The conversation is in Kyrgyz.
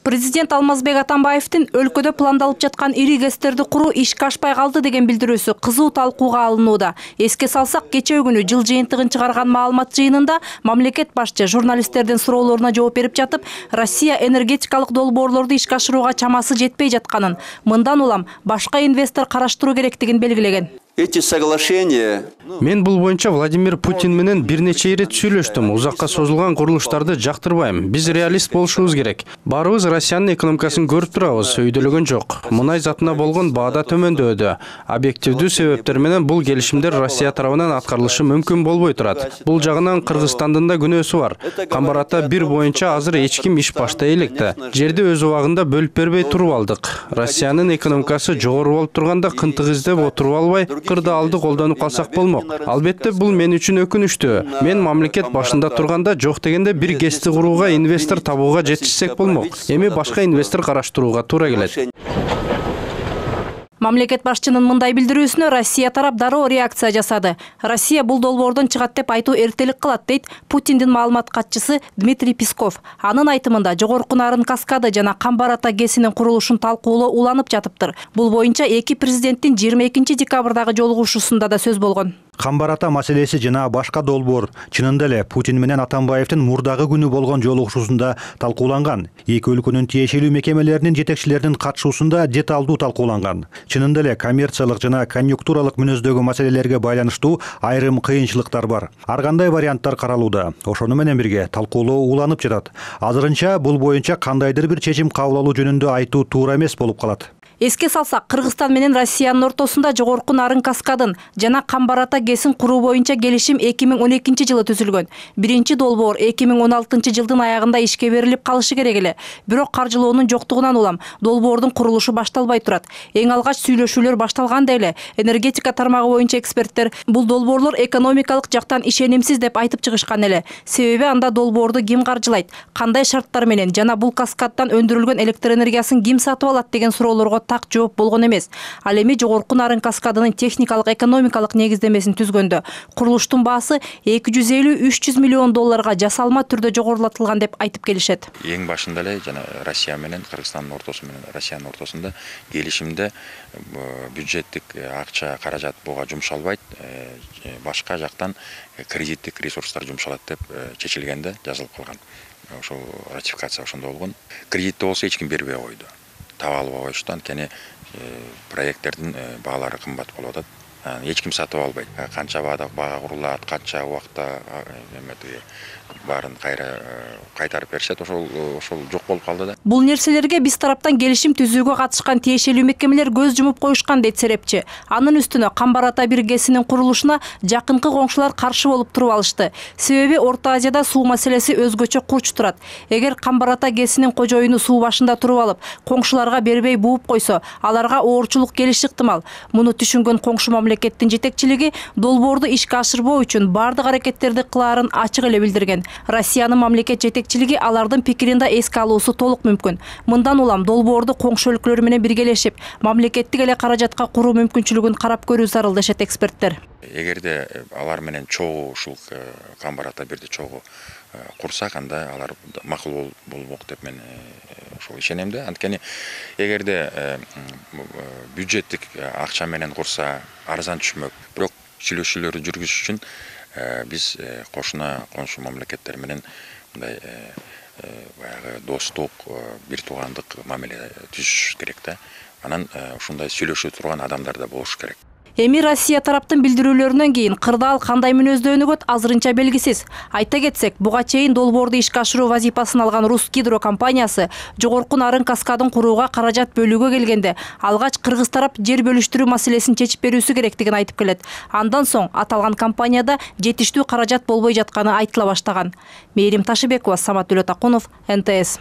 Президент Алмазбек Атамбаевдин өлкөдө пландалып жаткан ири ГЭСтерди куруу ишке ашпай калды деген билдирүүсү кызуу талкууга алынууда. Эске салсак, кечээ күнү жыл жыйынтыгын чыгарган маалымат жыйынында мамлекет башчы журналисттердин суроолоруна жооп берип жатып, Россия энергетикалык долбоорлорду ишке ашырууга чамасы жетпей жатканын, мындан улам башка инвестор караштыруу керектигин белгилеген. Эти соглашения... Мен бул боюнча Владимир Путин менен бир нече ирет сүйлөштүм. Узакка созулган курулуштарды жактырбайм. Биз реалист болушубуз керек. Баарыбыз Россиянын экономикасын көрүп турабыз, өйдөлөгөн жок. Мунай затына болгон баада төмөндөөдө. Объективдүү себептер менен бул келишимдер Россия тарабынан аткарылышы мүмкүн болбой турат. Бул жагынан Кыргызстандын да күнөөсү бар. Камбар ата 1 боюнча азыр эч ким иш баштай электе. Жерди өз убагында бөлүп бербей туруп алдык. Россиянын экономикасы жогору болуп турганда кынтык издеп отуруп албай, кырда алды колдонуп калсак болмок. Албетте бул мен үчүн өкүнүчтүү. Мен мамлекет башында турганда жок дегенде бир ГЭСти курууга инвестор табууга жетишсек болмок. Эми башка инвестор караштырууга туура келет. Мамлекет башчынын мындай билдирүүсүнө Россия тарап дароо реакция жасады. Россия бул долбоордон чыгат деп айтуу эртелик кылат, дейт Путиндин маалымат катчысы Дмитрий Песков. Анын айтымында жогорку нарын каскады жана Камбар ата ГЭСинин курулушун талкуулоо уланып жатыптыр. Бул боюнча эки президенттин 22 декабрдагы жолугушуусунда да сөз болгон. Камбар ата маселеси жана башка долбоор чынында эле Путин менен Атамбаевдин мурдагы күнү болгон жолугушуусунда талкууланган. Эки өлкөнүн тиешелүү мекемелеринин жетекчилеринин катышуусунда деталдуу талкууланган. Чынында эле коммерциялык жана конъюнктуралык мүнөздөгү маселелерге байланыштуу айрым кыйынчылыктар бар. Ар кандай варианттар каралууда. Ошону менен бирге талкуулоо уланып жатат. Азырынча бул боюнча кандайдыр бир чечим кабыл алуу жөнүндө айтуу туура эмес болуп калат. Эске салсак, Кыргызстан менен Россиянын ортосунда жогорку нарын каскадын жана Камбар ата ГЭСин куруу боюнча келишим 2012 жылы түзүлгөн. Биринчи долбоор 2016 жылдын аягында ишке берилип калышы керек эле. Бирок каржылоонун жоктугунан улам долбоордун курулушу башталбай турат. Эң алгач сүйлөшүүлөр башталганда эле энергетика тармагы боюнча эксперттер бул долбоорлор экономикалык жактан ишенимсиз деп айтып чыгышкан эле. Себеби анда долбоорду ким каржылайт, кандай шарттар менен жана бул каскаддан өндүрүлгөн электр энергиясын ким сатып алат деген суроолорго так жооп болгон эмес. Ал эми жогорку нарын каскадынын техникалык экономикалык негиздемесин түзгөндө курулуштун баасы 250–300 миллион долларга жасалма түрдө жогорулатылган деп айтып келишет. Эң башында эле жана Россия менен Кыргызстандын ортосу менен Россиянын ортосунда келишимде бюджеттик акча каражат буга жумшалбайт, башка жактан кредиттик ресурстар жумшалат деп чечилгенде жазылып калган. Ошол ратификация ошондо болгон. Кредитти болсо эч ким бербей койду. Таба албай коюшту, анткени проекттердин баалары кымбат болуп атат. Эч ким сатып албайт. Канча бага курулат, канча убакта баарын кайтарып беришет, ошол жок болуп калды да. Бул нерселерге биз тараптан келишим түзүүгө катышкан тиешелүү мекемелер көз жумуп коюшкан, дейт серепчи. Анын үстүнө Камбар ата 1 ГЭСинин курулушуна жакынкы коңшулар каршы болуп туруп алышты. Себеби Орто Азияда суу маселеси өзгөчө курч турат. Эгер Камбар ата ГЭСинин кожоюну суу башында туруп алып, коңшуларга бербей бууп койсо, аларга оорчулук келиши ыктымал. Муну түшүнгөн коңшу мамлекеттин жетекчилиги долбоорду ишке ашырбоо үчүн бардык аракеттерди кылаарын ачык эле билдирген. Россиянын мамлекет жетекчилиги алардын пикирин да эске алуусу толук мүмкүн. Мындан улам долбоорду коңшу өлкөлөр менен биргелешип, мамлекеттик эле каражатка куруу мүмкүнчүлүгүн карап көрүү зарыл, дешет эксперттер. Эгерде алар менен чогуу ушул Камбар ата 1-ди чогуу курсак, анда алар макул болмок деп мен ошол ишенем да. Анткени эгерде бюджеттик акча менен курса арзан түшмөк. Бирок сүйлөшүүлөрдү жүргүзүш үчүн биз коңшу мамлекеттер менен мындай баягы достук, бир туугандык мамиле түзүш керек да. Анан ушундай сүйлөшүп турган адамдар да болуш керек. Эми Россия тараптын билдирүүлөрүнөн кийин кырдаал кандай мүнөздө өнүгөт азырынча белгисиз. Айта кетсек, буга чейин долбоорду ишке ашыруу вазифасын алган Rusgidro компаниясы жогорку нарын каскадын курууга каражат бөлүүгө келгенде алгач Кыргыз тарап жер бөлүштүрүү маселесин чечип берүүсү керектигин айтып келет. Андан соң аталган компанияда жетиштүү каражат болбой жатканы айтыла баштаган. Мээрим Ташыбекова, Самат Өлөтакунов, НТС.